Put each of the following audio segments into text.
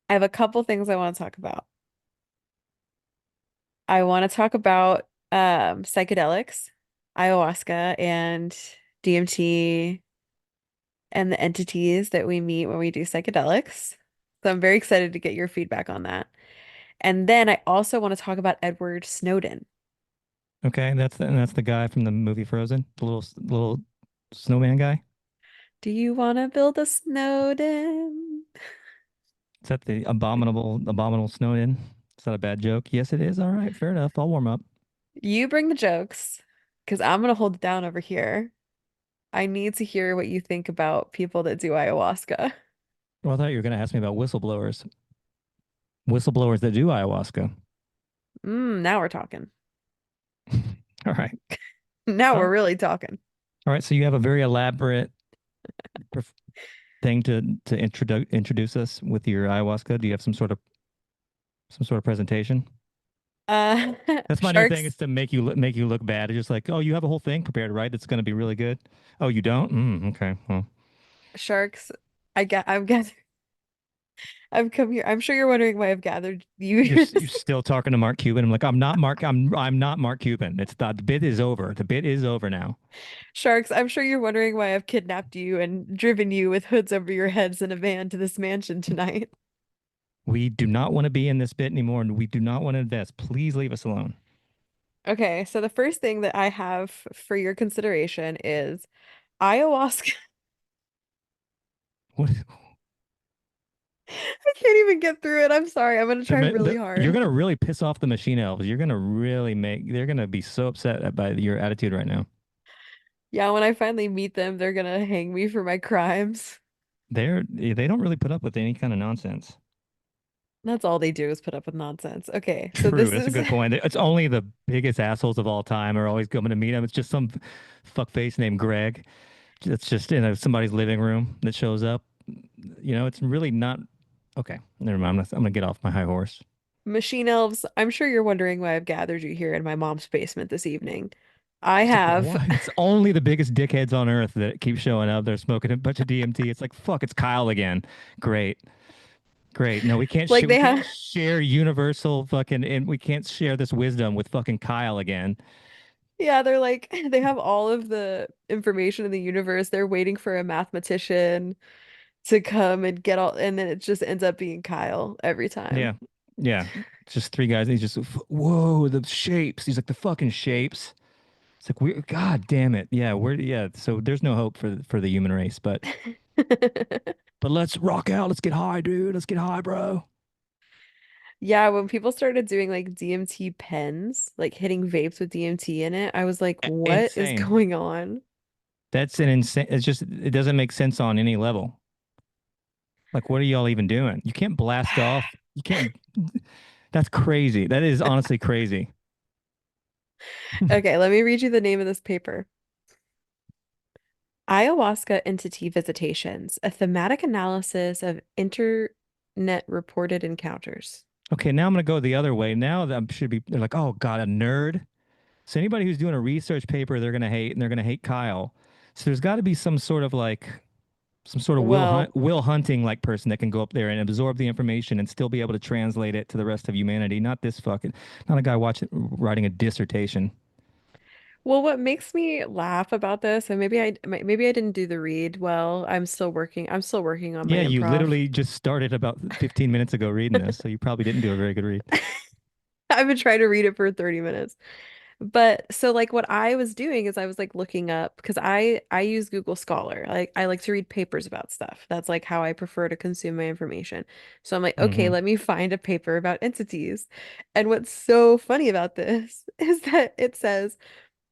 I have a couple things I want to talk about. I want to talk about psychedelics, ayahuasca, and DMT, and the entities that we meet when we do psychedelics. So I'm very excited to get your feedback on that. And then I also want to talk about Edward Snowden. Okay, that's the guy from the movie Frozen, the little snowman guy. Do you want to build a Snowden? Is that the abominable Snowden? Is that a bad joke? Yes, it is. All right, fair enough. I'll warm up. You bring the jokes, because I'm going to hold it down over here. I need to hear what you think about people that do ayahuasca. Well, I thought you were going to ask me about whistleblowers, whistleblowers that do ayahuasca. Now we're talking. All right, Now all we're right, really talking. all right. So you have a very elaborate perf- thing to introduce us with your ayahuasca. Do you have some sort of presentation? Uh, That's my new thing sharks, is to make you look bad. It's just like, oh, you have a whole thing prepared, right? That's going to be really good. Oh, you don't? Okay. Well, sharks. I've gathered. I've come here. I'm sure you're wondering why I've gathered you you're here you're this. still talking to Mark Cuban. I'm like, I'm not Mark. I'm not Mark Cuban. It's the bit is over. The bit is over now. Sharks, I'm sure you're wondering why I've kidnapped you and driven you with hoods over your heads in a van to this mansion tonight. We do not want to be in this bit anymore, and we do not want to invest. Please leave us alone. Okay, so the first thing that I have for your consideration is ayahuasca. What? I can't even get through it. I'm sorry. I'm gonna try really You're hard. gonna really piss off the machine elves. You're gonna really make. They're gonna be so upset by your attitude right now. Yeah, when I finally meet them, they're gonna hang me for my crimes. They don't really put up with any kind of nonsense. That's all they do is put up with nonsense. Okay, so True, this that's a is good point. It's only the biggest assholes of all time are always coming to meet him. It's just some fuckface named Greg. That's just in somebody's living room that shows up. It's really not. Okay, never mind. I'm gonna get off my high horse. Machine Elves. I'm sure you're wondering why I've gathered you here in my mom's basement this evening. I It's like, have, what? It's only the biggest dickheads on earth that keep showing up. They're smoking a bunch of DMT. It's like, fuck, it's Kyle again. Great. Great. No, like, we they can't have, share universal fucking and we can't share this wisdom with fucking Kyle again. yeah, they're like, they have all of the information in the universe. They're waiting for a mathematician to come and get all, and then it just ends up being Kyle every time. Yeah. Yeah. It's just three guys. He's just, whoa, the shapes. He's like, the fucking shapes. It's like, we God damn it. Yeah. So there's no hope for the human race, but let's rock out. Let's get high, dude. Let's get high, bro. Yeah, when people started doing like DMT pens, like hitting vapes with DMT in it, I was like, what is Insane. going on? That's an insane. It doesn't make sense on any level. Like, what are y'all even doing? You can't blast off. You can't. That's crazy. That is honestly crazy. Okay, let me read you the name of this paper. Ayahuasca Entity Visitations, a thematic analysis of internet reported encounters. Okay, now I'm gonna go the other way. Now that should be. They're like, oh God, a nerd. So anybody who's doing a research paper, they're gonna hate, and they're gonna hate Kyle. So there's got to be some sort of Well, Will Hunting like person that can go up there and absorb the information and still be able to translate it to the rest of humanity. Not a guy writing a dissertation. what makes me laugh about this, and maybe I didn't do the read well. I'm still working on my Yeah, you improv. literally just started about 15 minutes ago reading this, so you probably didn't do a very good read. I've been trying to read it for 30 minutes. But so like what I was doing is I was like looking up because I use Google Scholar. Like I like to read papers about stuff. That's like how I prefer to consume my information. So I'm like, okay, Hmm. let me find a paper about entities. And what's so funny about this is that it says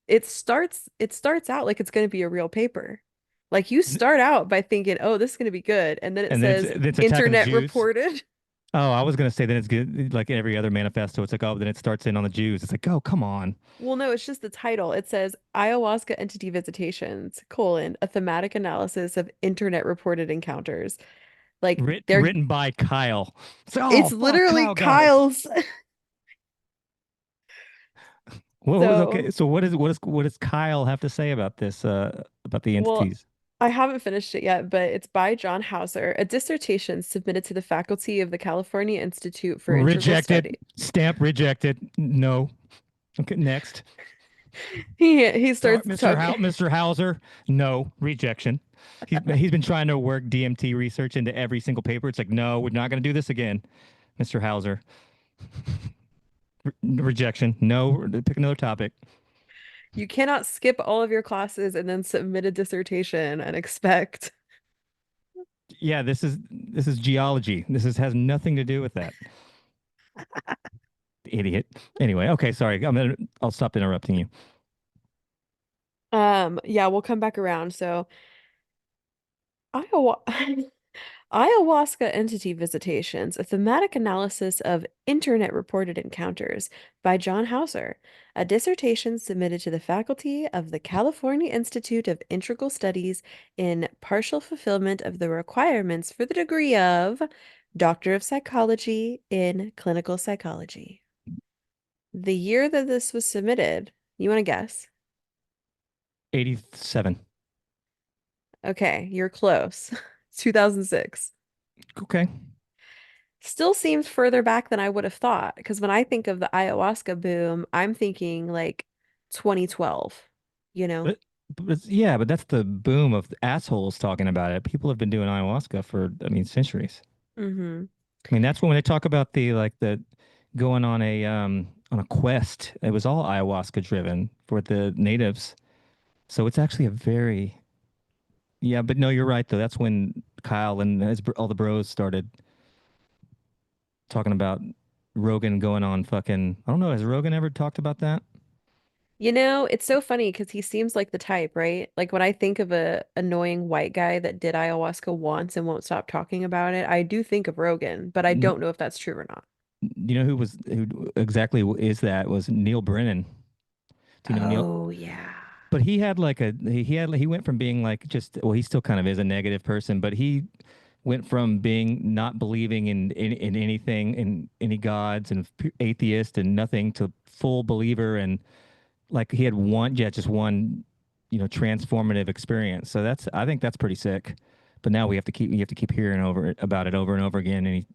it starts out like it's going to be a real paper. Like you start out by thinking, "Oh, this is going to be good." And then it And then says it's attacking the internet Jews. reported. Oh, I was gonna say then it's good like every other manifesto. It's like, oh, then it starts in on the Jews. It's like, oh, come on. Well, no, it's just the title. It says Ayahuasca Entity Visitations, a thematic analysis of internet reported encounters. Like Written by Kyle. So, oh it's fuck, literally Kyle got it. Kyle's. Okay? So, So what does Kyle have to say about this? About the well, entities? I haven't finished it yet, but it's by John Hauser, a dissertation submitted to the faculty of the California Institute for Integral Rejected. Study. Stamp rejected. No. Okay, next. He Sorry, starts talking. Mr. Hauser. No, rejection. He's been trying to work DMT research into every single paper. It's like, no, we're not going to do this again, Mr. Hauser. Rejection. No, pick another topic. You cannot skip all of your classes and then submit a dissertation and expect. Yeah, this is geology. Has nothing to do with that. Idiot. Anyway, okay, sorry. I'll stop interrupting you. Yeah, we'll come back around. So, Iowa Ayahuasca entity visitations, a thematic analysis of internet reported encounters by John Hauser, a dissertation submitted to the faculty of the California Institute of Integral Studies in partial fulfillment of the requirements for the degree of Doctor of Psychology in Clinical Psychology. The year that this was submitted, you want to guess? 87. Okay, you're close. 2006. Okay. Still seems further back than I would have thought. Because when I think of the ayahuasca boom, I'm thinking like 2012, you know? Yeah, but that's the boom of assholes talking about it. People have been doing ayahuasca for, I mean, centuries. Mm-hmm. I mean, that's when they talk about the going on a quest. It was all ayahuasca driven for the natives. So it's actually a very yeah, but no, you're right though. That's when Kyle and all the bros started talking about Rogan going on fucking. I don't know. Has Rogan ever talked about that? You know, it's so funny because he seems like the type, right? Like when I think of a annoying white guy that did ayahuasca once and won't stop talking about it, I do think of Rogan, but I N don't know if that's true or not. You know who exactly is that? Was Neil Brennan. Do you know Neil? Oh, yeah. But he had like he went from being like just well he still kind of is a negative person, but he went from being not believing in anything in any gods and atheist and nothing to full believer and like he had just one transformative experience. So that's I think that's pretty sick. But now you have to keep hearing about it over and over again, and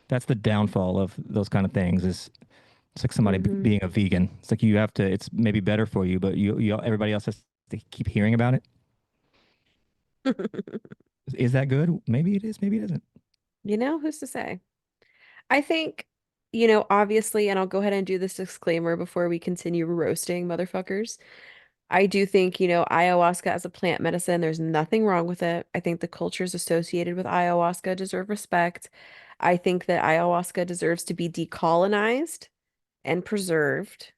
that's the downfall of those kind of things. Is it's like somebody Mm-hmm. being a vegan. It's like you have to. It's maybe better for you, but everybody else has to keep hearing about it. Is that good? Maybe it is. Maybe it isn't. You know, who's to say? I think, obviously, and I'll go ahead and do this disclaimer before we continue roasting motherfuckers. I do think, ayahuasca as a plant medicine, there's nothing wrong with it. I think the cultures associated with ayahuasca deserve respect. I think that ayahuasca deserves to be decolonized and preserved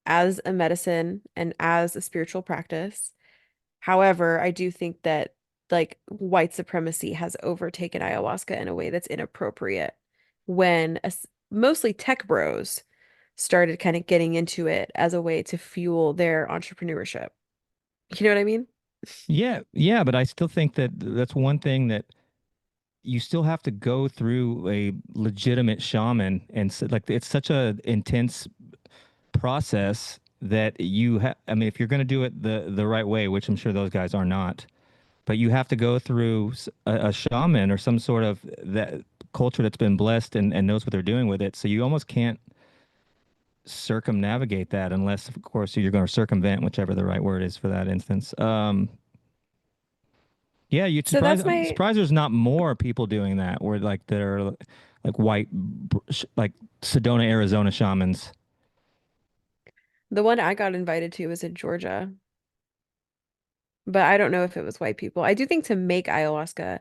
as a medicine and as a spiritual practice. However, I do think that like white supremacy has overtaken ayahuasca in a way that's inappropriate when mostly tech bros started kind of getting into it as a way to fuel their entrepreneurship. You know what I mean? Yeah, yeah, but I still think that that's one thing that you still have to go through a legitimate shaman, and like it's such a intense process that you have. I mean, if you're going to do it the right way, which I'm sure those guys are not, but you have to go through a shaman or some sort of that culture that's been blessed and knows what they're doing with it. So you almost can't circumnavigate that unless, of course, you're going to circumvent whichever the right word is for that instance. Yeah, you'd So surprise. that's I'm my surprised there's not more people doing that. Where like that are like white, like Sedona, Arizona shamans. the one I got invited to was in Georgia, but I don't know if it was white people. I do think to make ayahuasca,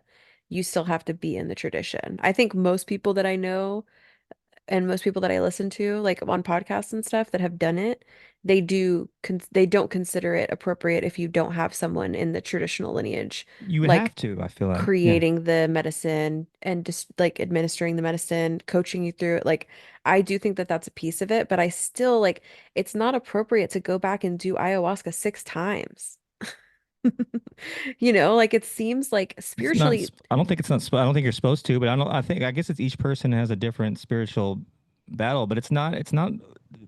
you still have to be in the tradition. I think most people that I know and most people that I listen to, like on podcasts and stuff that have done it, they don't consider it appropriate if you don't have someone in the traditional lineage, You would have like to. I feel like, yeah. creating the medicine and just like administering the medicine, coaching you through it. Like I do think that that's a piece of it, but I still like it's not appropriate to go back and do ayahuasca 6 times. Like it seems like It's not. spiritually. I don't think it's not. I don't think you're supposed to. But I don't. I think. I guess it's each person has a different spiritual battle. But it's not. It's not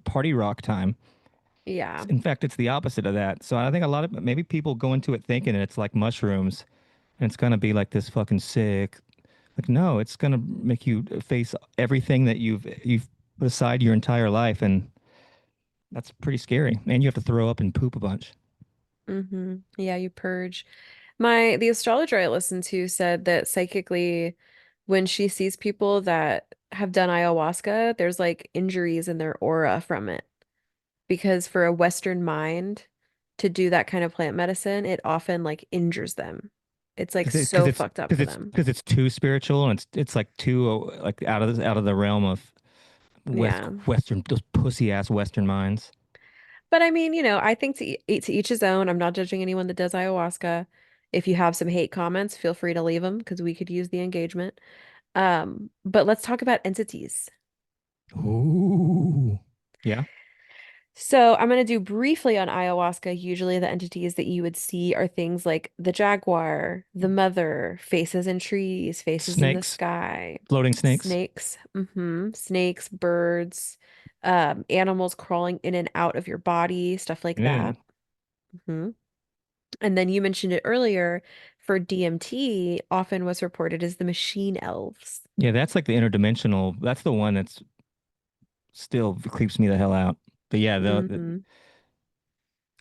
party rock time. Yeah. In fact, it's the opposite of that. So I think a lot of maybe people go into it thinking it's like mushrooms and it's gonna be like this fucking sick. Like no, it's gonna make you face everything that you've put aside your entire life, and that's pretty scary. And you have to throw up and poop a bunch. Yeah, you purge. The astrologer I listened to said that psychically, when she sees people that have done ayahuasca, there's like injuries in their aura from it. Because for a Western mind to do that kind of plant medicine, it often like injures them. It's like so fucked up for them. Because it's too spiritual and it's like too like out of the realm of Yeah. Western those pussy ass Western minds. But I mean, I think to each his own. I'm not judging anyone that does ayahuasca. If you have some hate comments, feel free to leave them because we could use the engagement. But let's talk about entities. Ooh. Yeah. So I'm going to do briefly on ayahuasca. Usually the entities that you would see are things like the jaguar, the mother, faces in trees, faces in the Snakes, sky, floating snakes. snakes, snakes, birds, animals crawling in and out of your body, stuff like Yeah. that. hmm And then you mentioned it earlier for DMT, often was reported as the machine elves. Yeah, that's like the interdimensional. That's the one that's still creeps me the hell out. But yeah, hmm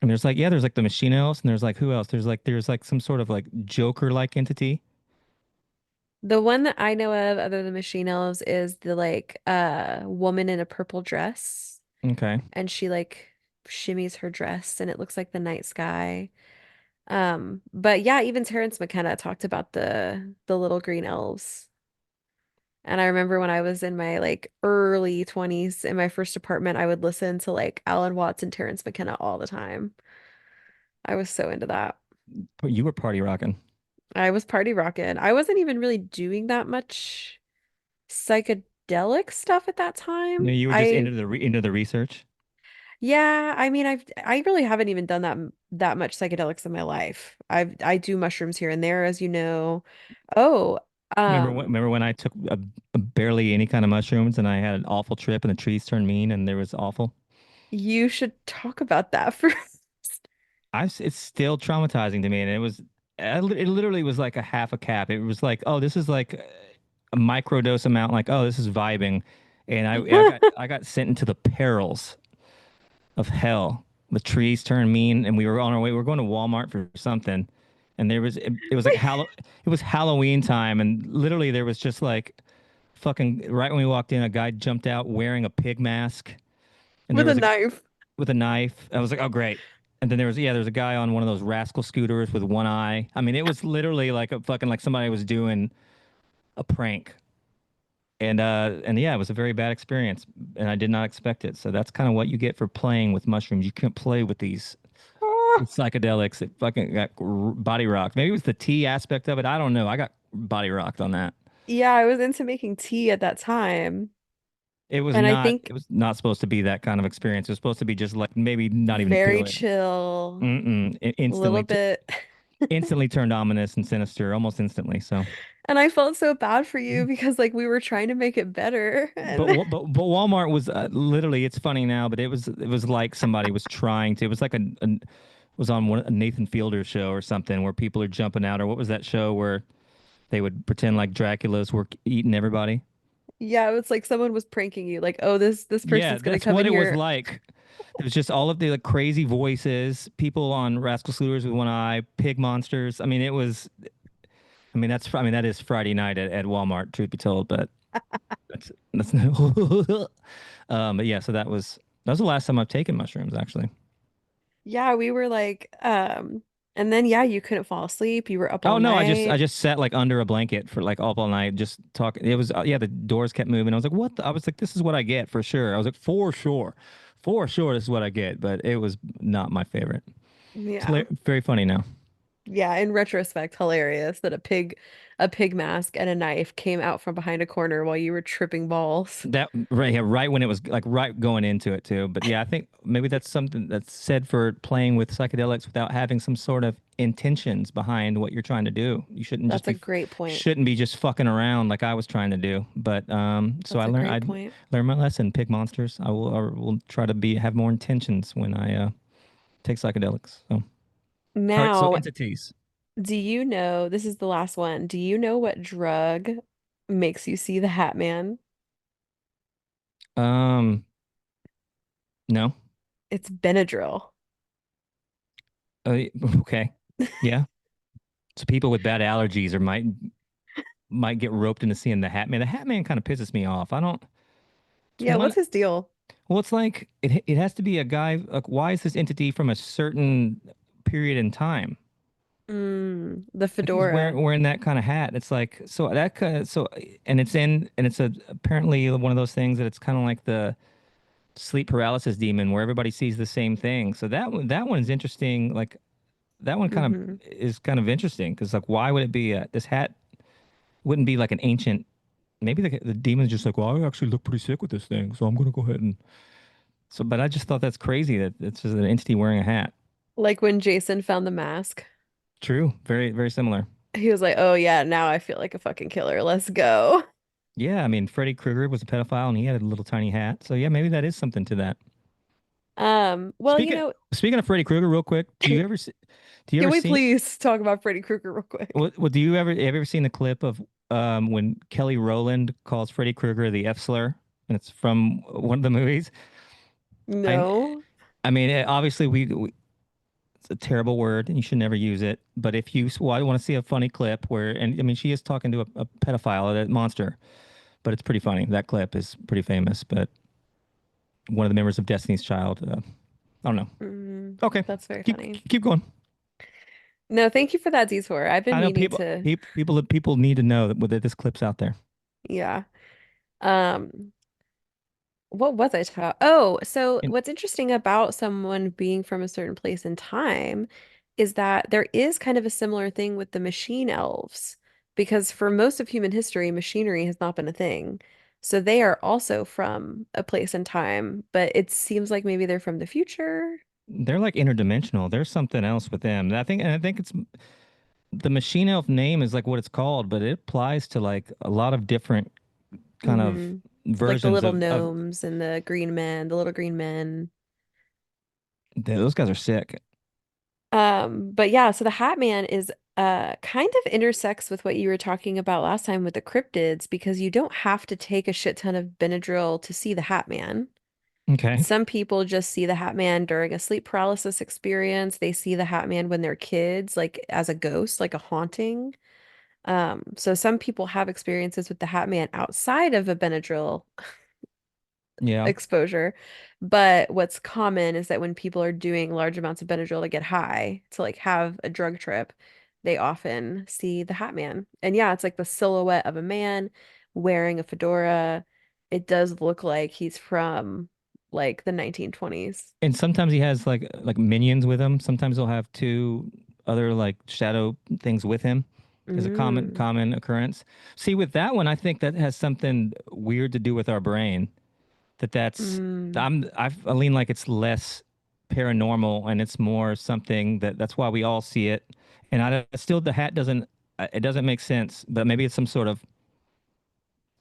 and there's like the machine elves, and there's like who else? There's like some sort of like Joker like entity. The one that I know of other than machine elves is the like woman in a purple dress Okay. and she like shimmies her dress and it looks like the night sky. But yeah, even Terrence McKenna talked about the little green elves. And I remember when I was in my like early 20s in my first apartment, I would listen to like Alan Watts and Terrence McKenna all the time. I was so into that. But you were party rocking. I was party rocking. I wasn't even really doing that much psychedelic stuff at that No, time. you were just into the research. Yeah, I mean I really haven't even done that much psychedelics in my life. I do mushrooms here and there, as you know. Oh, Remember when I took barely any kind of mushrooms and I had an awful trip and the trees turned mean and there was awful. you should talk about that first. It's still traumatizing to me, and it literally was like a half a cap. It was like, oh, this is like a microdose amount. Like, oh, this is vibing, and I got sent into the perils of hell. The trees turned mean, and we were on our way. We were going to Walmart for something, and it was like it was Halloween time, and literally there was just like fucking right when we walked in, a guy jumped out wearing a pig mask, and there With a was a knife. with a knife. I was like, oh great. And then there was a guy on one of those rascal scooters with one eye. I mean, it was literally like a fucking like somebody was doing a prank. And yeah, it was a very bad experience, and I did not expect it. So that's kind of what you get for playing with mushrooms. You can't play with these psychedelics. It fucking got body rocked. Maybe it was the tea aspect of it. I don't know. I got body rocked on that. Yeah, I was into making tea at that time. And I It think was not supposed to be that kind of experience. It was supposed to be just like maybe not even very feel it. chill, Mm-mm. It a little instantly bit. instantly turned ominous and sinister almost instantly. So, And I felt so bad for you because like we were trying to make it better. but And but Walmart was literally. It's funny now, but it was like somebody was trying to. It was like was on a Nathan Fielder show or something where people are jumping out, or what was that show where they would pretend like Dracula's were eating everybody? yeah, it's like someone was pranking you, like, oh, this Yeah, person's gonna that's come what in it was here. like. It was just all of the like, crazy voices, people on rascal scooters with one eye, pig monsters. I mean, it was. I mean, that is Friday night at Walmart, truth be told, but that's but yeah, so that was the last time I've taken mushrooms actually. Yeah, we were like, and then yeah, you couldn't fall asleep. You were up all Oh no, I night. just sat like under a blanket for like all night, just talking. It was yeah, the doors kept moving. I was like, what? I was like, this is what I get for sure. I was like, for sure, this is what I get. But it was not my favorite. Yeah. Very funny now. Yeah, in retrospect, hilarious that a pig mask and a knife came out from behind a corner while you were tripping balls. That right, yeah, right when it was like right going into it too. But yeah, I think maybe that's something that's said for playing with psychedelics without having some sort of intentions behind what you're trying to do. You That's a great point. shouldn't be just fucking around like I was trying to do. But so That's a I great point. learned my lesson. Pig monsters. I will try to be have more intentions when I take psychedelics. So all right, so Now, entities. do you know, this is the last one. Do you know what drug makes you see the Hat Man? Um, no. It's Benadryl. Okay. Yeah. So people with bad allergies or might get roped into seeing the Hat Man. The Hat Man kind of pisses me off. I don't. It's Yeah, what's one. his deal? Well, it's like it has to be a guy. Like, why is this entity from a certain period in time? The Like he's fedora. wearing that kind of hat. It's like so that kind of so, and it's a apparently one of those things that it's kind of like the sleep paralysis demon where everybody sees the same thing. So that one is interesting. Like that one kind Hmm. of is kind of interesting because like why would it be this hat wouldn't be like an ancient. Maybe the demon's just like, well, I actually look pretty sick with this thing, so I'm gonna go ahead and so. But I just thought that's crazy that it's just an entity wearing a hat. Like when Jason found the mask, True, very very similar. he was like, "Oh yeah, now I feel like a fucking killer. Let's go." Yeah, I mean, Freddy Krueger was a pedophile and he had a little tiny hat, so yeah, maybe that is something to that. Well, you know, Speaking of Freddy Krueger, real quick, do you can ever we seen please talk about Freddy Krueger real quick? do you ever seen the clip of when Kelly Rowland calls Freddy Krueger the F slur, and it's from one of the movies? I No. I mean, obviously it's a terrible word and you should never use it. But if you, well, I want to see a funny clip where, and I mean, she is talking to a pedophile, a monster, but it's pretty funny. That clip is pretty famous. But one of the members of Destiny's Child, I don't know. Okay, That's very funny. keep going. No, thank you for that detour. I've been I know meaning to, people need to know that this clip's out there. yeah. Um, what was I talking? Oh, so And what's interesting about someone being from a certain place in time is that there is kind of a similar thing with the machine elves, because for most of human history, machinery has not been a thing. So they are also from a place in time, but it seems like maybe they're from the future. they're like interdimensional. There's something else with them. I think it's the machine elf name is like what it's called, but it applies to like a lot of different kind of Hmm. Like the versions little of gnomes and the green men, the little green men. those guys are sick. But yeah, so the Hat Man is kind of intersects with what you were talking about last time with the cryptids because you don't have to take a shit ton of Benadryl to see the Hat Man. Okay. Some people just see the Hat Man during a sleep paralysis experience. They see the Hat Man when they're kids, like as a ghost, like a haunting. So some people have experiences with the Hat Man outside of a Benadryl Yeah. exposure. But what's common is that when people are doing large amounts of Benadryl to get high, to like have a drug trip, they often see the Hat Man. And yeah, it's like the silhouette of a man wearing a fedora. It does look like he's from like the 1920s. And sometimes he has like minions with him. Sometimes he'll have two other like shadow things with him. Is a Mm, common occurrence. See, with that one, I think that has something weird to do with our brain. That's mm. I lean like it's less paranormal and it's more something that's why we all see it. And I still the hat doesn't it doesn't make sense, but maybe it's some sort of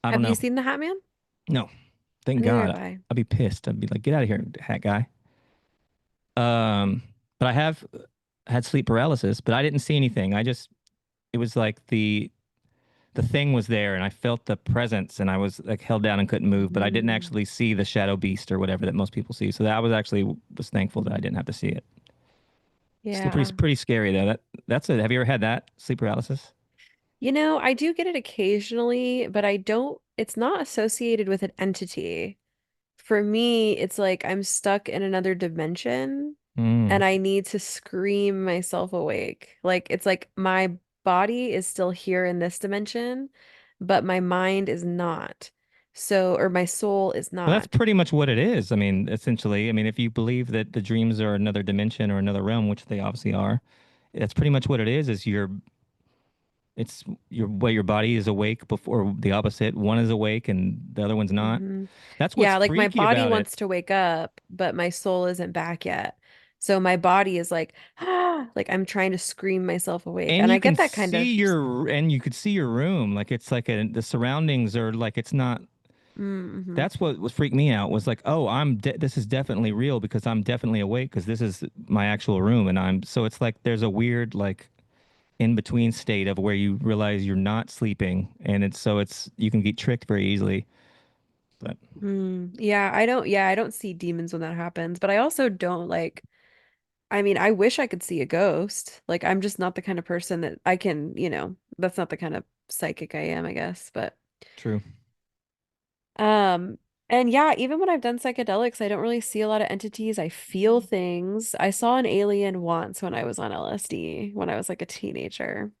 I don't Have you know. seen the Hat Man? No, thank Neither have God. I. I'd be pissed. I'd be like, get out of here, hat guy. Um, but I have had sleep paralysis, but I didn't see anything. It was like the thing was there and I felt the presence and I was like held down and couldn't move, but I didn't Mm, actually see the shadow beast or whatever that most people see. So that was thankful that I didn't have to see it. Still yeah. pretty scary though. That's it. Have you ever had that sleep paralysis? You know, I do get it occasionally, but I don't, it's not associated with an entity. For me, it's like I'm stuck in another dimension Mm. and I need to scream myself awake. Like it's like my body is still here in this dimension, but my mind is not. So, or my soul is Well, that's not. pretty much what it is. I mean, essentially, I mean, if you believe that the dreams are another dimension or another realm, which they obviously are, That's pretty much what it is it's your what your body is awake before the opposite. One is awake and the other one's not. Hmm. That's what's Yeah, like my freaky body about it. wants to wake up, but my soul isn't back yet. So my body is like, ah, like I'm trying to scream myself awake. And And I you can get that kind of, see you could see your room. Like it's like the surroundings are like it's not. mm-hmm. That's what was freaked me out was like, oh, this is definitely real because I'm definitely awake because this is my actual room and I'm so it's like there's a weird like in between state of where you realize you're not sleeping and it's you can get tricked very easily. But Yeah, I don't see demons when that happens, but I also don't like, I mean, I wish I could see a ghost. Like I'm just not the kind of person that I can, that's not the kind of psychic I am, I guess. But true. um and yeah, even when I've done psychedelics, I don't really see a lot of entities. I feel things. I saw an alien once when I was on LSD, when I was like a teenager.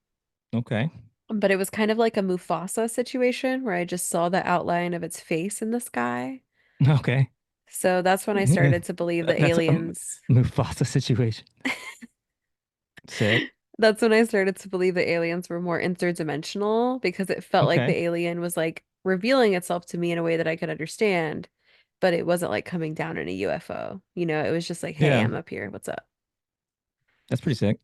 Okay. But it was kind of like a Mufasa situation where I just saw the outline of its face in the sky. Okay. So that's when I started to believe the That's a aliens. Mufasa situation. Sick. That's when I started to believe the aliens were more interdimensional because it felt like the Okay. alien was like revealing itself to me in a way that I could understand, but it wasn't like coming down in a UFO. It was just like, hey, Yeah. I'm up here. What's up? That's pretty sick.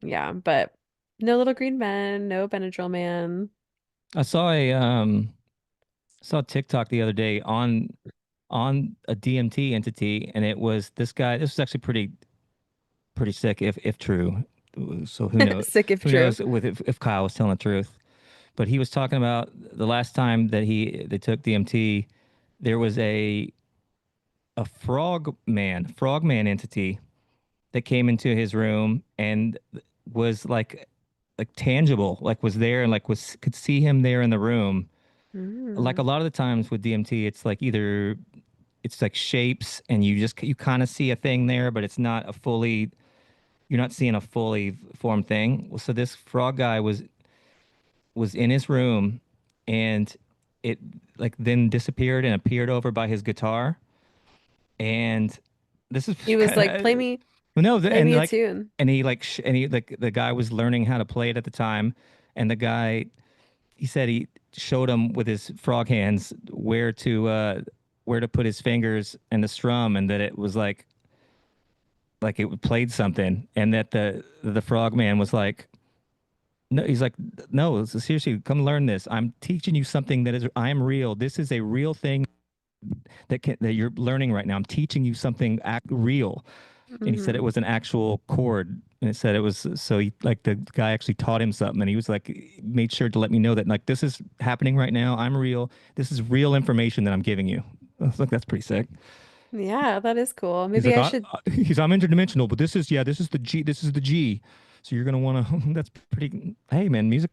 Yeah, but no little green man, no Benadryl man. I saw a TikTok the other day on a DMT entity, and it was this guy. This was actually pretty sick, if true. So Sick if who true. knows with if Kyle was telling the truth. But he was talking about the last time that they took DMT, there was a frogman entity that came into his room and was like tangible, like was there and like was could see him there in the room. Like a Mm. lot of the times with DMT, it's like either it's like shapes and you kind of see a thing there, but it's not a fully you're not seeing a fully formed thing. Well, so this frog guy was in his room and it like then disappeared and appeared over by his guitar. And this is He was kind like, of no, play me a tune. and he like and he like the guy was learning how to play it at the time, and the guy he said he showed him with his frog hands where to put his fingers and the strum, and that it was like it played something, and that the frog man was like. No, he's like, no, seriously, come learn this. I'm teaching you something that is, I am real. This is a real thing that you're learning right now. I'm teaching you something real. And he said it Hmm. was an actual chord. And it said it was so he like the guy actually taught him something and he was like made sure to let me know that like this is happening right now. I'm real. This is real information that I'm giving you. I was like, that's pretty sick. Yeah, that is cool. He's Maybe like, I should. I'm interdimensional, but this is the G, this is the G. So you're gonna want to. That's pretty. Hey man, music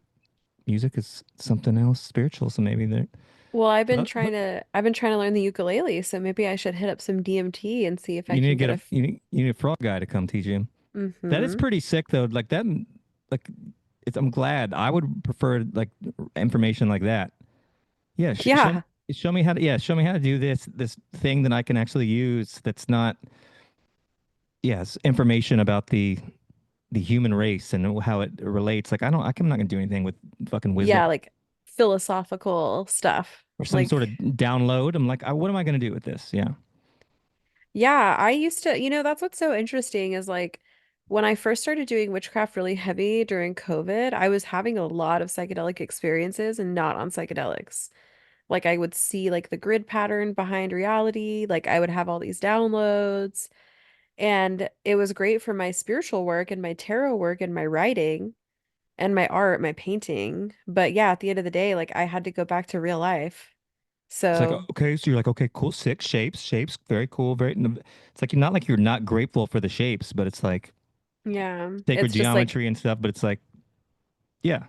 is something else spiritual. So maybe there. Well, But I've been trying to learn the ukulele, so maybe I should hit up some DMT and see if I you need to can get get a you need a frog guy to come teach you. That is Mm-hmm. pretty sick though. Like that, like I'm glad. I would prefer like information like that. Yeah, Yeah. show me how to show me how to do this thing that I can actually use. That's not yes information about the human race and how it relates. Like I'm not gonna do anything with fucking wisdom Yeah, like philosophical stuff. or some sort of Like, download. I'm like, what am I gonna do with this? Yeah, yeah, I used to, that's what's so interesting is like when I first started doing witchcraft really heavy during COVID, I was having a lot of psychedelic experiences and not on psychedelics. Like I would see like the grid pattern behind reality, like I would have all these downloads, and it was great for my spiritual work and my tarot work and my writing and my art, my painting. But yeah, at the end of the day, like I had to go back to real life. it's like So, okay, so you're like okay, cool, six shapes, very cool, very. It's like you're not like you're not grateful for the shapes, but it's like yeah, sacred it's just like geometry and stuff. But it's like yeah,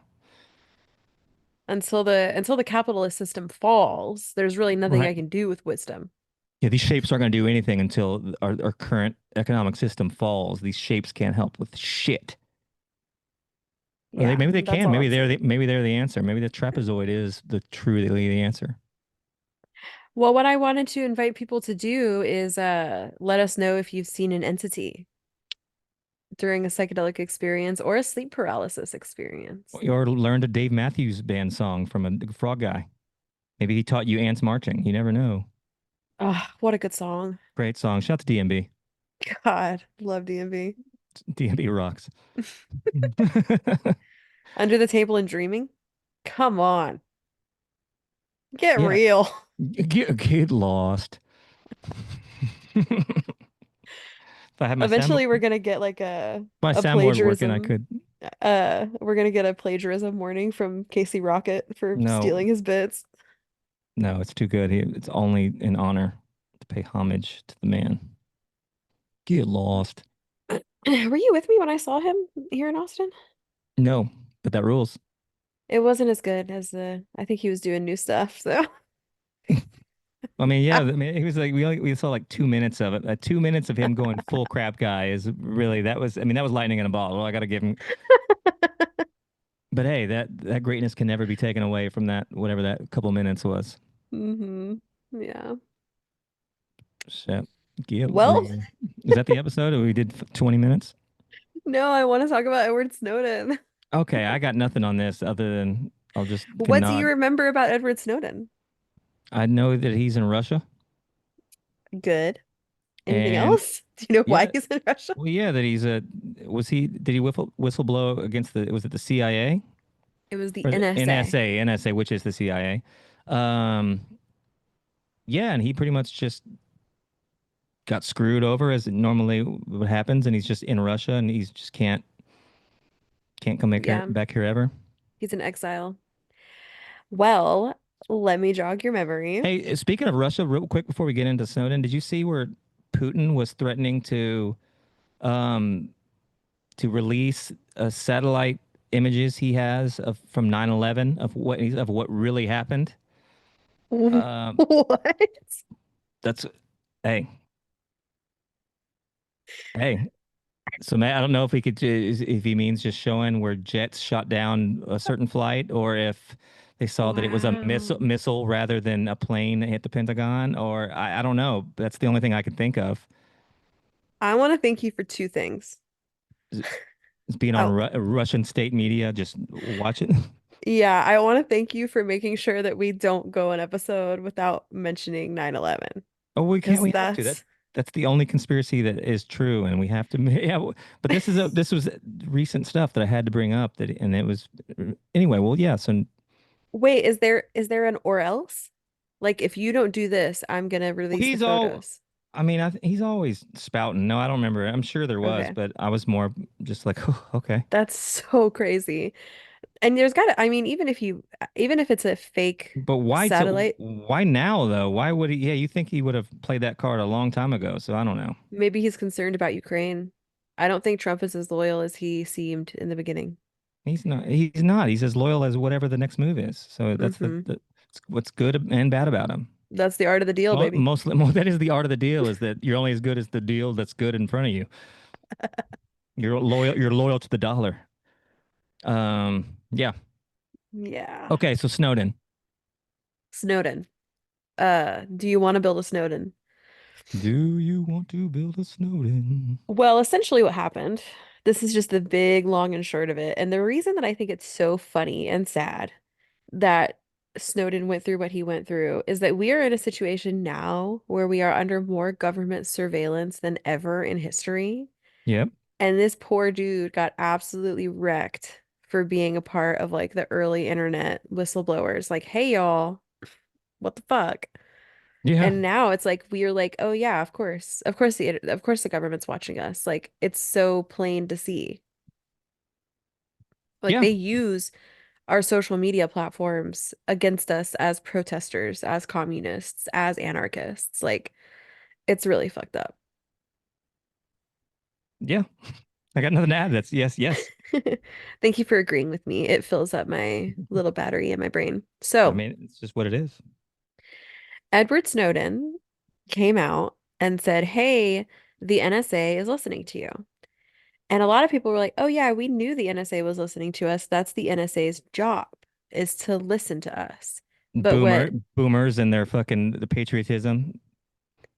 until the capitalist system falls, there's really nothing I right. can do with wisdom. Yeah, these shapes aren't going to do anything until our current economic system falls. These shapes can't help with shit. Or Yeah, maybe they that's can. all I'm saying. Maybe they're the answer. Maybe the trapezoid is the truly the answer. Well, what I wanted to invite people to do is let us know if you've seen an entity. during a psychedelic experience or a sleep paralysis experience. Or learned a Dave Matthews Band song from a frog guy. Maybe he taught you ants marching. You never know. Ah, what a good song. Great song. Shout out to DMB. God, love DMV. DMB rocks. Under the Table and Dreaming? Come on. Get Yeah. real. Get lost. If I had Eventually we're gonna get like my a soundboard working, I plagiarism. could. We're gonna get a plagiarism warning from Casey Rocket for No, stealing his bits. no, it's too good. It's only an honor to pay homage to the man. Get lost. Were you with me when I saw him here in Austin? No, but that rules. It wasn't as good as the I think he was doing new stuff, so I mean, yeah, I mean, he was like we saw like 2 minutes of it. 2 minutes of him going full crap guy is really that was I mean that was lightning in a bottle. I got to give him. But hey, that greatness can never be taken away from that whatever that couple minutes was. hmm Yeah. Shit, get Well, real. Is that the episode? Or we did 20 minutes? no, I want to talk about Edward Snowden. Okay, I got nothing on this other than I'll just can What do you nod. remember about Edward Snowden? I know that he's in Russia, Good. Anything and else? Do you know why yeah, he's in Russia? well, yeah, that he's a was he did he whistle blow against the was it the CIA It was the or the NSA. NSA, which is the CIA? Yeah, and he pretty much just got screwed over as normally what happens, and he's just in Russia, and he's just can't come Yeah, back here ever. he's in exile. Well, let me jog your memory. Hey, speaking of Russia, real quick before we get into Snowden, did you see where Putin was threatening um, to release satellite images he has of from 9/11 of what really happened? Um, What? that's hey hey. So Matt, I don't know if if he means just showing where jets shot down a certain flight, or if they saw that it was a Wow. missile rather than a plane that hit the Pentagon, or I don't know. That's the only thing I can think of. I want to thank you for two things. Is being on Oh, Russian state media, just watch it. yeah, I want to thank you for making sure that we don't go an episode without mentioning 9/11 Oh, we can't. because We have to. That's the only conspiracy that is true, and we have to. Yeah, but this was recent stuff that I had to bring up. And it was anyway. Well, yeah. So Wait, is there an or else? Like if you don't do this, I'm gonna release the he's all. photos. I mean, he's always spouting. No, I don't remember. I'm sure there was, Okay. but I was more just like, oh, okay. That's so crazy. And there's gotta, I mean, even if it's a fake But satellite, why now though? Why would he? Yeah, you think he would have played that card a long time ago? So I don't know. maybe he's concerned about Ukraine. I don't think Trump is as loyal as he seemed in the beginning. He's not. He's not. He's as loyal as whatever the next move is. So that's hmm what's good and bad about him. That's the art of the deal, baby. Mostly, that is the art of the deal. Is that you're only as good as the deal that's good in front of you. You're loyal. You're loyal to the dollar. Yeah. Yeah. Okay. So Snowden. Snowden. Do you want to build a Snowden? Do you want to build a Snowden? Well, essentially what happened, this is just the big, long and short of it. And the reason that I think it's so funny and sad that Snowden went through what he went through is that we are in a situation now where we are under more government surveillance than ever in history. Yep. And this poor dude got absolutely wrecked for being a part of like the early internet whistleblowers. Like, hey, y'all, what the fuck? Yeah. And now it's like we're like, oh yeah, of course of course the government's watching us. Like it's so plain to see. Like Yeah. they use our social media platforms against us as protesters, as communists, as anarchists. Like it's really fucked up. Yeah. I got nothing to add. That's yes. Yes. Thank you for agreeing with me. It fills up my little battery in my brain. I So, mean, it's just what it is. Edward Snowden came out and said, "Hey, the NSA is listening to you." And a lot of people were like, "Oh yeah, we knew the NSA was listening to us. That's the NSA's job is to listen to us." But Boomers and their fucking the patriotism.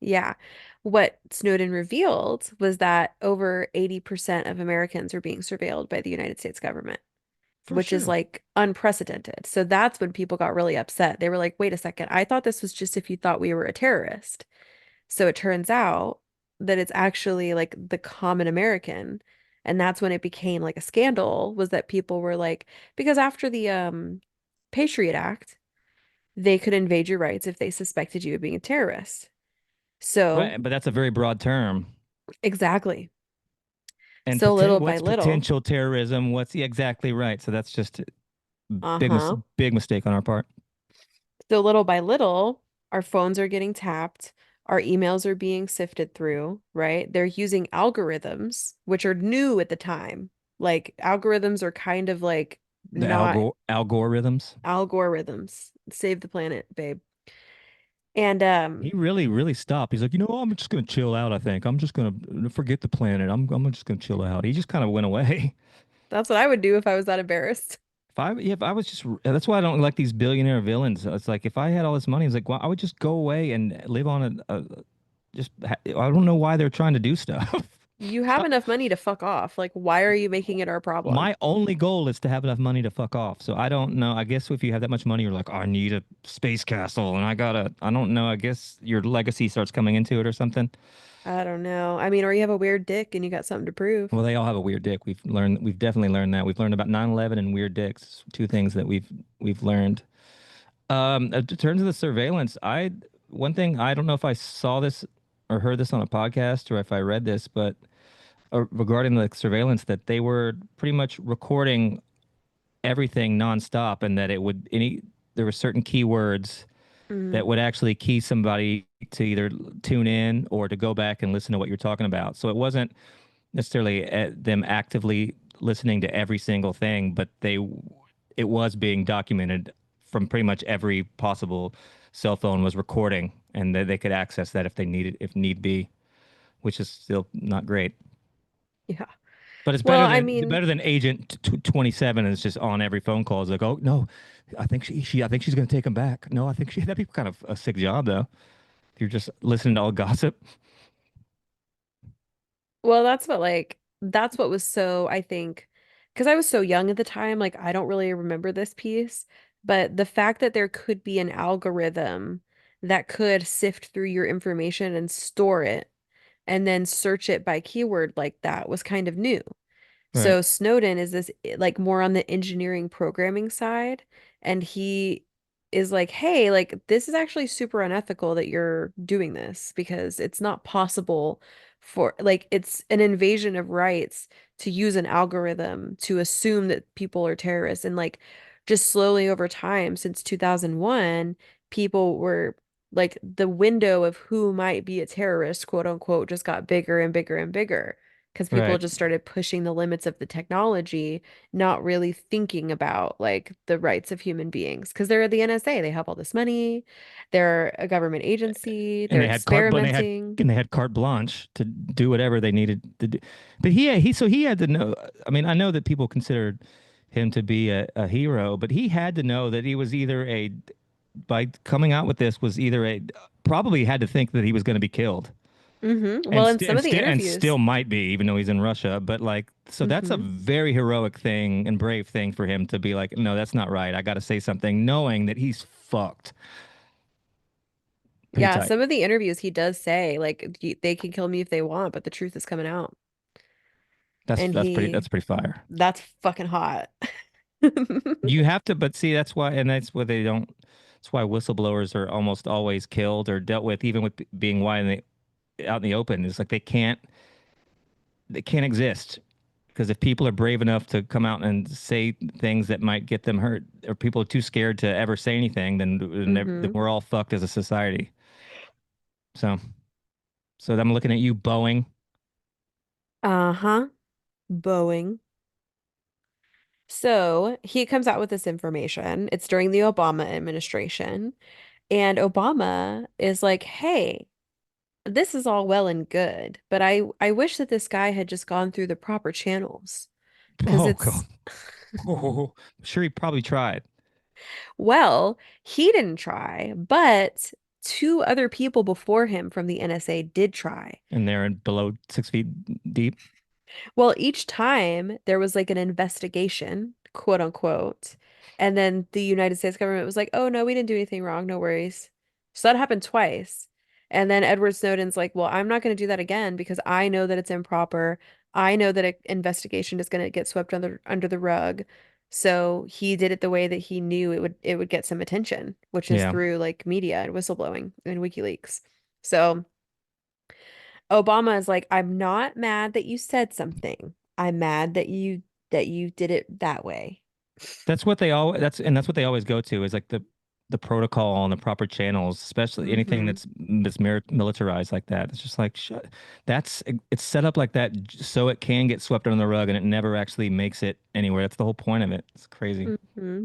Yeah. What Snowden revealed was that over 80% of Americans are being surveilled by the United States government, For which is sure. like unprecedented. So that's when people got really upset. They were like, wait a second, I thought this was just if you thought we were a terrorist. So it turns out that it's actually like the common American. And that's when it became like a scandal, was that people were like, because after the Patriot Act, they could invade your rights if they suspected you of being a terrorist. So Right, but that's a very broad term. exactly. And So little by what's little, potential terrorism? What's yeah, exactly right. So that's just a uh-huh. big mistake on our part. So little by little, our phones are getting tapped, our emails are being sifted through, right? They're using algorithms, which are new at the time. Like algorithms are kind of like The not algorithms. algorithms. Save the planet, babe. And He really stopped. He's like, you know, I'm just gonna chill out. I think I'm just gonna forget the planet. I'm just gonna chill out. He just kind of went away. that's what I would do if I was that embarrassed. If I was just, that's why I don't like these billionaire villains. It's like if I had all this money, it's like, well, I would just go away and live on I don't know why they're trying to do stuff. You have enough money to fuck off. Like, why are you making it our problem? My only goal is to have enough money to fuck off. So I don't know. I guess if you have that much money, you're like, I need a space castle and I don't know. I guess your legacy starts coming into it or something. I don't know. I mean, or you have a weird dick and you got something to prove. Well, they all have a weird dick. We've definitely learned that. We've learned about 9/11 and weird dicks. Two things that we've learned. In terms of the surveillance, one thing I don't know if I saw this or heard this on a podcast or if I read this, but regarding the surveillance, that they were pretty much recording everything nonstop, and that it would any there were certain keywords Mm, that would actually key somebody to either tune in or to go back and listen to what you're talking about. So it wasn't necessarily them actively listening to every single thing, but it was being documented from pretty much every possible cell phone was recording, and they could access that if need be, which is still not great. yeah. But it's Well, I mean, better than Agent 27 and it's just on every phone call. It's like, oh no, I think she's gonna take him back. No, I think she that'd be kind of a sick job though. If you're just listening to all gossip. well, that's what was so, I think, because I was so young at the time, like I don't really remember this piece, but the fact that there could be an algorithm that could sift through your information and store it and then search it by keyword like that was kind of new. Right. So Snowden is this like more on the engineering programming side, and he is like, hey, like this is actually super unethical that you're doing this because it's not possible for like it's an invasion of rights to use an algorithm to assume that people are terrorists. And like just slowly over time since 2001, people were like the window of who might be a terrorist, quote unquote, just got bigger and bigger and bigger because people Right. just started pushing the limits of the technology, not really thinking about like the rights of human beings. Because they're the NSA, they have all this money, they're a government agency, And they're experimenting. they had carte blanche to do whatever they needed to do. But he had to know. I mean, I know that people considered him to be a hero, but he had to know that he was either a by coming out with this was either a probably had to think that he was going to be killed. Well, in some of the And still interviews, might be, even though he's in Russia. But like, so that's a hmm very heroic thing and brave thing for him to be like, no, that's not right. I got to say something, knowing that he's fucked. Pretty yeah, tight. some of the interviews he does say like they can kill me if they want, but the truth is coming out. And That's pretty fire. that's fucking hot. You have to, but see, that's why, and that's why they don't. That's why whistleblowers are almost always killed or dealt with, even with being wide out in the open. It's like they can't exist because if people are brave enough to come out and say things that might get them hurt, or people are too scared to ever say anything, then hmm we're all fucked as a society. So, so I'm looking at you, Boeing. Uh-huh. Boeing. So he comes out with this information. It's during the Obama administration. And Obama is like, hey, this is all well and good, but I wish that this guy had just gone through the proper channels. Because Oh God. it's, Oh, I'm sure he probably tried. well, he didn't try, but two other people before him from the NSA did try. And they're below 6 feet deep. Well, each time there was like an investigation, quote unquote, and then the United States government was like, "Oh no, we didn't do anything wrong, no worries." So that happened twice. And then Edward Snowden's like, "Well, I'm not going to do that again because I know that it's improper. I know that an investigation is going to get swept under the rug." So he did it the way that he knew it would get some attention, which is Yeah. through like media and whistleblowing and WikiLeaks. So Obama is like, I'm not mad that you said something. I'm mad that you did it that way. That's what they always go to is like the protocol and the proper channels, especially anything Hmm. that's militarized like that. It's just like shut. It's set up like that so it can get swept under the rug and it never actually makes it anywhere. That's the whole point of it. It's crazy.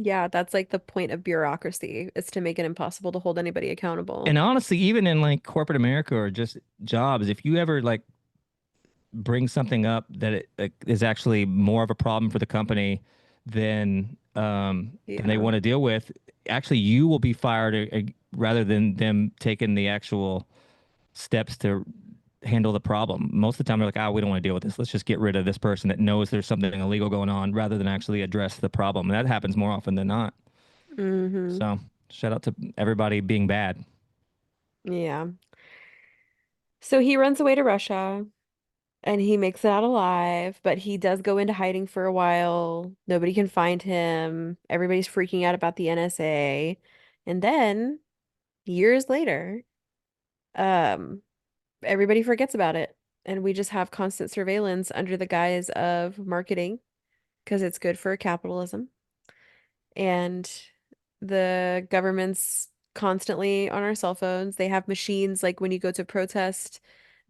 Yeah, that's like the point of bureaucracy, is to make it impossible to hold anybody accountable. And honestly, even in like corporate America or just jobs, if you ever like bring something up that it like, is actually more of a problem for the company than they Yeah. want to deal with, actually you will be fired rather than them taking the actual steps to handle the problem. Most of the time they're like, "Oh, we don't want to deal with this. Let's just get rid of this person that knows there's something illegal going on," rather than actually address the problem. And that happens more often than not. Hmm. So shout out to everybody being bad. Yeah. So he runs away to Russia and he makes it out alive, but he does go into hiding for a while. Nobody can find him. Everybody's freaking out about the NSA. And then years later, um, everybody forgets about it. And we just have constant surveillance under the guise of marketing because it's good for capitalism. And the government's constantly on our cell phones. They have machines like when you go to protest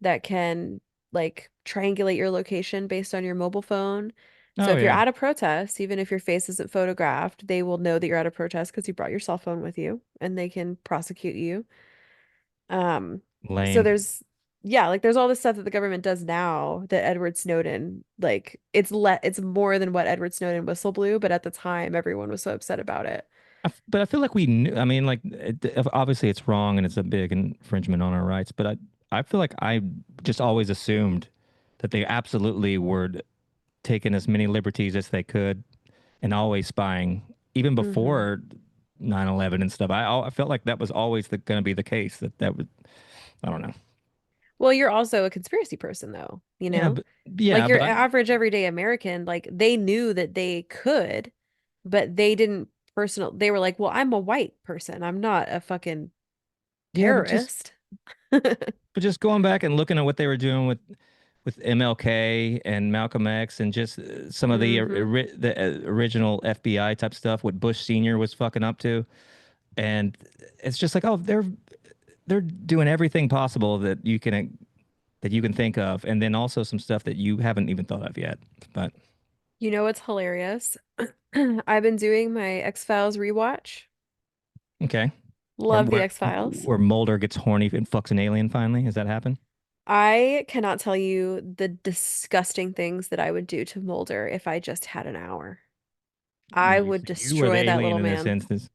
that can like triangulate your location based on your mobile phone. So Oh if you're yeah, at a protest, even if your face isn't photographed, they will know that you're at a protest because you brought your cell phone with you and they can prosecute you. Um, so lame. yeah, like there's all this stuff that the government does now that Edward Snowden, like it's more than what Edward Snowden whistle blew, but at the time everyone was so upset about it. But I feel like we knew. I mean, like obviously it's wrong and it's a big infringement on our rights. But I feel like I just always assumed that they absolutely were taking as many liberties as they could and always spying, even Hmm. before 9/11 and stuff. I felt like that was always going to be the case. That would I don't know. Well, you're also a conspiracy person though, you Yeah, know? but Like yeah, your but I average everyday American, like they knew that they could, but they didn't they were like, well, I'm a white person. I'm not a fucking yeah, but just terrorist. but just going back and looking at what they were doing with MLK and Malcolm X and just some of Hmm. the original FBI type stuff, what Bush Senior was fucking up to, and it's just like, oh, they're doing everything possible that you can think of, and then also some stuff that you haven't even thought of yet. But You know what's hilarious? I've been doing my X-Files rewatch. okay, Love the X-Files. where Mulder gets horny and fucks an alien finally, has that happened? I cannot tell you the disgusting things that I would do to Mulder if I just had an hour. I would So you were the destroy that alien little in this man. instance.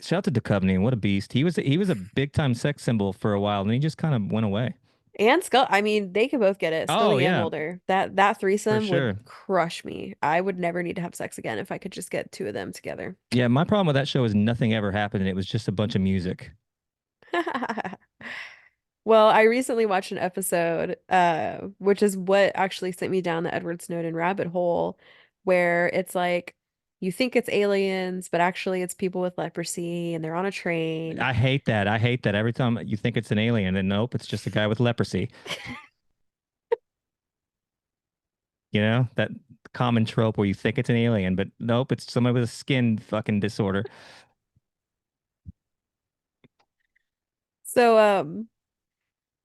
Shout out to Duchovny. What a beast. He was a big time sex symbol for a while, and he just kind of went away. And Scully, I mean, they could both get it. Oh Scully and yeah, Mulder. That for threesome would sure. crush me. I would never need to have sex again if I could just get two of them together. Yeah, my problem with that show is nothing ever happened, and it was just a bunch of music. Well, I recently watched an episode, which is what actually sent me down the Edward Snowden rabbit hole, where it's like you think it's aliens, but actually it's people with leprosy and they're on a train. I hate that. I hate that every time you think it's an alien, and nope, it's just a guy with leprosy. You know, that common trope where you think it's an alien, but nope, it's someone with a skin fucking disorder. So,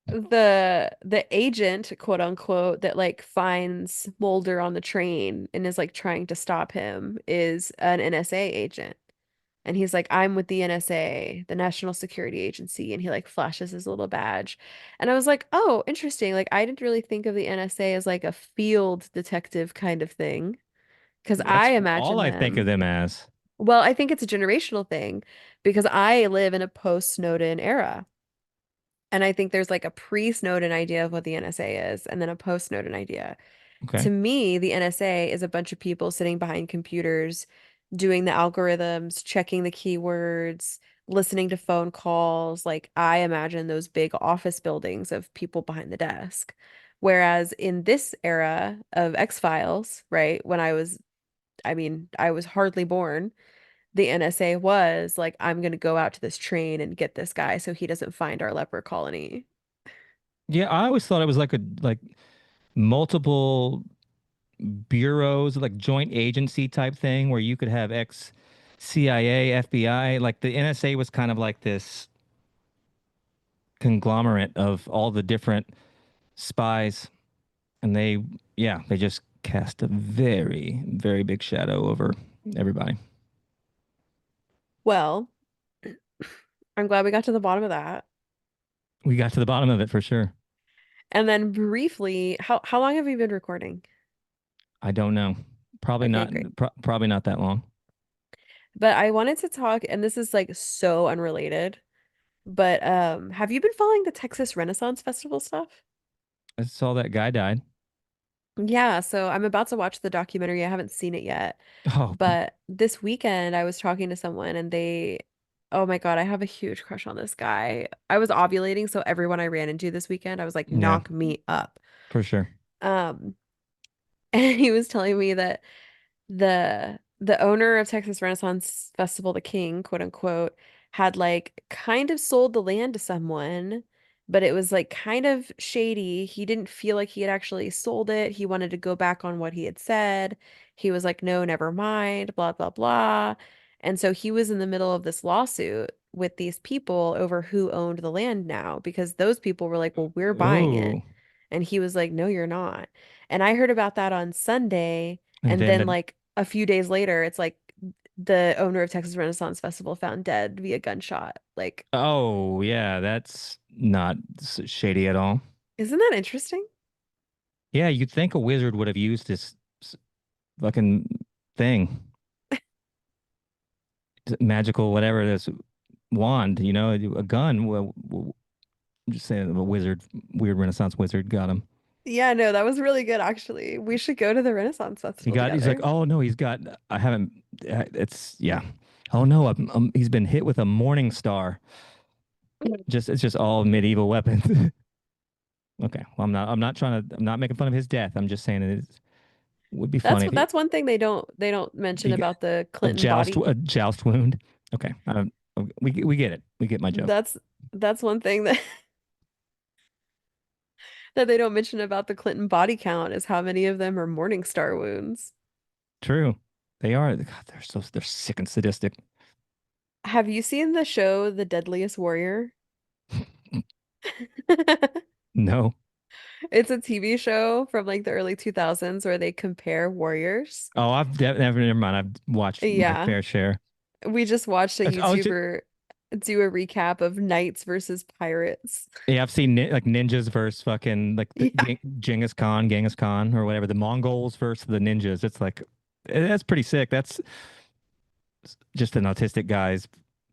the agent, quote unquote, that like finds Mulder on the train and is like trying to stop him is an NSA agent. And he's like, I'm with the NSA, the National Security Agency. And he like flashes his little badge. And I was like, oh, interesting. Like, I didn't really think of the NSA as like a field detective kind of thing. Because I That's all imagine I think of them, them as. Well, I think it's a generational thing because I live in a post-Snowden era. And I think there's like a pre-Snowden idea of what the NSA is and then a post-Snowden idea. Okay. To me, the NSA is a bunch of people sitting behind computers, doing the algorithms, checking the keywords, listening to phone calls. Like I imagine those big office buildings of people behind the desk. Whereas in this era of X-Files, right, I was hardly born. The NSA was like, I'm going to go out to this train and get this guy so he doesn't find our leper colony. Yeah, I always thought it was like a like multiple bureaus, like joint agency type thing where you could have ex CIA, FBI. Like the NSA was kind of like this conglomerate of all the different spies, and they just cast a very, very big shadow over everybody. Well, I'm glad we got to the bottom of that. We got to the bottom of it for sure. And then briefly, how long have you been recording? I don't know. Probably Okay, not. great. Probably not that long. But I wanted to talk, and this is like so unrelated, but have you been following the Texas Renaissance Festival stuff? I saw that guy died. Yeah, so I'm about to watch the documentary. I haven't seen it yet, Oh, but this weekend I was talking to someone and oh my God, I have a huge crush on this guy. I was ovulating, so everyone I ran into this weekend, I was like, yeah, knock me up. for sure. Um, and he was telling me that the owner of Texas Renaissance Festival, the king, quote unquote, had like kind of sold the land to someone, but it was like kind of shady. He didn't feel like he had actually sold it. He wanted to go back on what he had said. He was like, no, never mind, blah, blah, blah. And so he was in the middle of this lawsuit with these people over who owned the land now because those people were like, well, we're buying it. Oh, And he was like, no, you're not. And I heard about that on Sunday. and And then then the like a few days later, it's like the owner of Texas Renaissance Festival found dead via gunshot. Like, oh yeah, that's not shady at all. isn't that interesting? Yeah, you'd think a wizard would have used this fucking thing, magical whatever this wand, a gun. Well, I'm just saying, a wizard, weird Renaissance wizard got him. Yeah, no, that was really good actually. We should go to the Renaissance Festival He's like, together. oh no, he's got. I haven't. It's yeah. Oh no, he's been hit with a morning star. Just it's just all medieval weapons. Okay, well I'm not trying to. I'm not making fun of his death. I'm just saying it would be funny if he That's one thing they don't mention he got about the Clinton body. a joust wound. Okay, we get it. We get my joke. That's that's one thing that that they don't mention about the Clinton body count is how many of them are Morning Star wounds. True, they are. God, they're sick and sadistic. Have you seen the show The Deadliest Warrior? No. It's a TV show from like the early 2000s where they compare warriors. Oh, never mind. I've watched my Yeah, fair share. we just watched a Oh, just, YouTuber do a recap of knights versus pirates. yeah, I've seen like ninjas versus fucking like the Yeah. Genghis Khan, or whatever. The Mongols versus the ninjas. It's like that's pretty sick. That's just an autistic guy's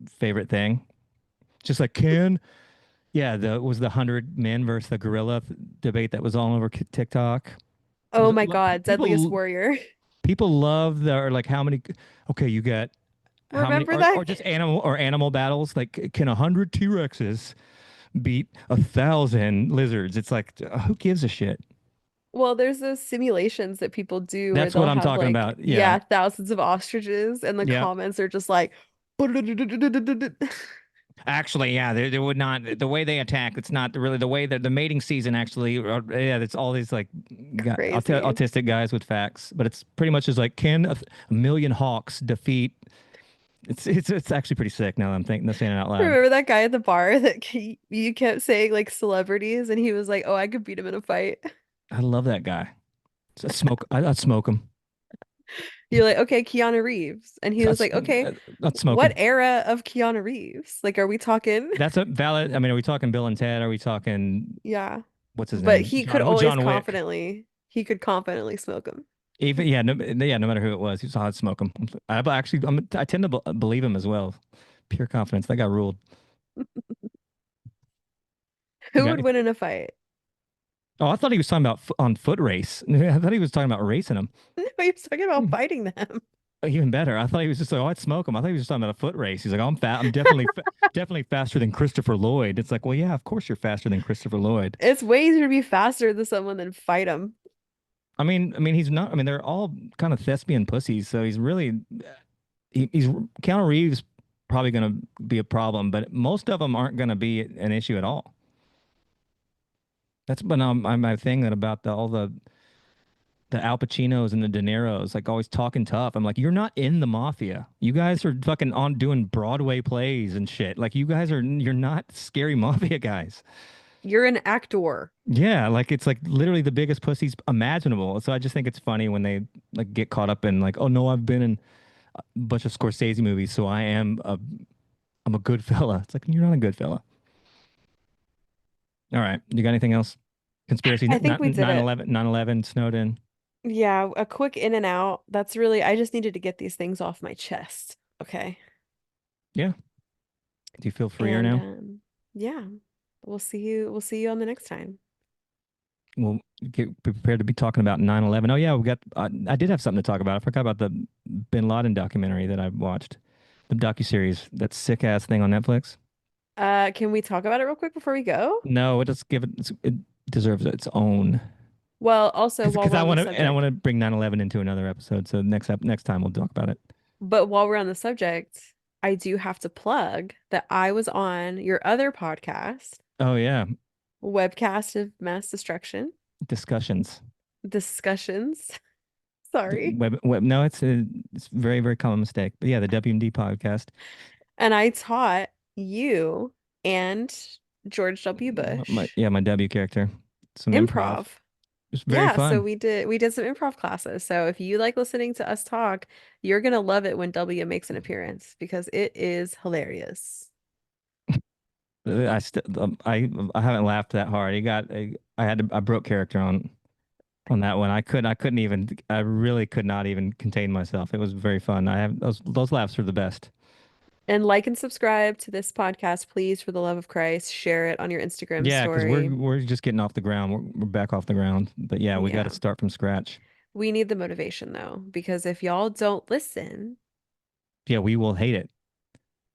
favorite thing. Just like yeah, the 100 men versus the gorilla debate that was all over TikTok. Oh my God, Deadliest People Warrior. people love the or like how many. Okay, you got how many Remember that? or just animal battles. Like can 100 T-Rexes beat 1,000 lizards? It's like who gives a shit? Well, there's those simulations that people do where That's they'll what I'm have talking like, about. Yeah. yeah, thousands of ostriches, and the Yeah. comments are just like, Actually, yeah, they would not the way they attack. It's not really the way that the mating season actually. Yeah, it's all these like crazy. autistic guys with facts, but it's pretty much just like can a million hawks defeat? It's actually pretty sick now that I'm thinking, saying it out loud. Remember that guy at the bar that you kept saying like celebrities, and he was like, "Oh, I could beat him in a fight." I love that guy. I'd smoke him. You're like, "Okay, Keanu Reeves," and he was like, "Okay, I'd smoke what him. era of Keanu Reeves? Like, are we talking?" That's a valid. I mean, are we talking Bill and Ted? Are we talking Yeah, what's his but name? he could always John Wick. confidently he could confidently smoke him. Even yeah, no matter who it was, you saw I'd smoke him. I tend to believe him as well. Pure confidence. That got ruled. You Who got would any? win in a fight? Oh, I thought he was talking about on foot race. I thought he was talking about racing him. No, he was talking about Hmm. fighting them. Even better. I thought he was just like, oh, I'd smoke him. I thought he was just talking about a foot race. He's like, oh, I'm fat. I'm definitely faster than Christopher Lloyd. It's like, well, yeah, of course you're faster than Christopher Lloyd. It's way easier to be faster than someone than fight them. I mean, he's not. I mean, they're all kind of thespian pussies. So he's really, he's Keanu Reeves probably going to be a problem, but most of them aren't going to be an issue at all. That's been my thing that about all the Al Pacinos and the De Niros, like always talking tough. I'm like, you're not in the mafia. You guys are fucking on doing Broadway plays and shit. Like you're not scary mafia guys. You're an actor. Yeah, like it's like literally the biggest pussies imaginable. So I just think it's funny when they like get caught up in like, oh no, I've been in a bunch of Scorsese movies, so I'm a good fella. It's like you're not a good fella. All right, you got anything else? Conspiracy, I think not we did it. 9/11, 9/11, Snowden. Yeah, a quick in and out. That's really, I just needed to get these things off my chest. Okay. Yeah. Do you feel freer And now? yeah, we'll see you on the next time. We'll get prepared to be talking about 9/11. Oh yeah, we got. I did have something to talk about. I forgot about the Bin Laden documentary that I watched, the docuseries, that sick ass thing on Netflix. Can we talk about it real quick before we go? No, it just give it deserves its own. Well, also while Because we're I on the want to and I want subject, to bring 9/11 into another episode. So next time we'll talk about it. but while we're on the subject, I do have to plug that I was on your other podcast, Oh yeah, Webcast of Mass Destruction, discussions. discussions. The Sorry. web. No, it's a very very common mistake. But yeah, the WMD podcast. And I taught you and George W. My Bush yeah, my W character. Some improv. improv. It's very Yeah, so fun. we did some improv classes. So if you like listening to us talk, you're gonna love it when W makes an appearance because it is hilarious. I still I haven't laughed that hard. I broke character on that one. I really could not even contain myself. It was very fun. I have those laughs are the best. And like and subscribe to this podcast, please, for the love of Christ. Share it on your Instagram Yeah, because we're story. we're just getting off the ground. We're back off the ground. But yeah, we got to Yeah. start from scratch. We need the motivation though, because if y'all don't listen, Yeah, we will hate it.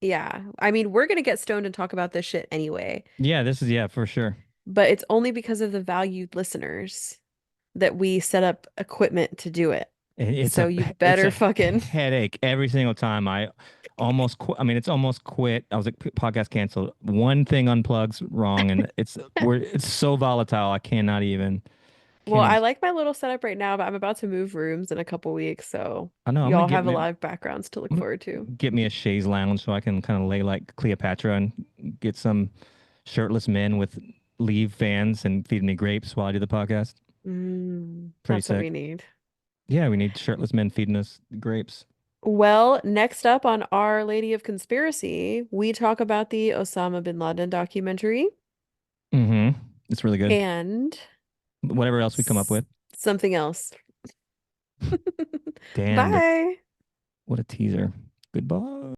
yeah. I mean, we're gonna get stoned and talk about this shit anyway, Yeah, this is yeah for sure. but it's only because of the valued listeners that we set up equipment to do it. It's So a you it's better a fucking headache every single time. I almost quit. I mean, it's almost quit. I was like, podcast canceled. One thing unplugs wrong, and it's so volatile. I Well, can't even. I like my little setup right now, but I'm about to move rooms in a couple weeks, so I know. y'all have a lot of backgrounds to look I'm forward to. gonna get me a chaise lounge so I can kind of lay like Cleopatra and get some shirtless men with leave fans and feed me grapes while I do the podcast. Pretty That's what we sick. need. Yeah, we need shirtless men feeding us grapes. Well, next up on Our Lady of Conspiracy, we talk about the Osama bin Laden documentary Mm-hmm. It's really good. and Whatever else we come up s with. something else. Damn, Bye. what a teaser. Goodbye.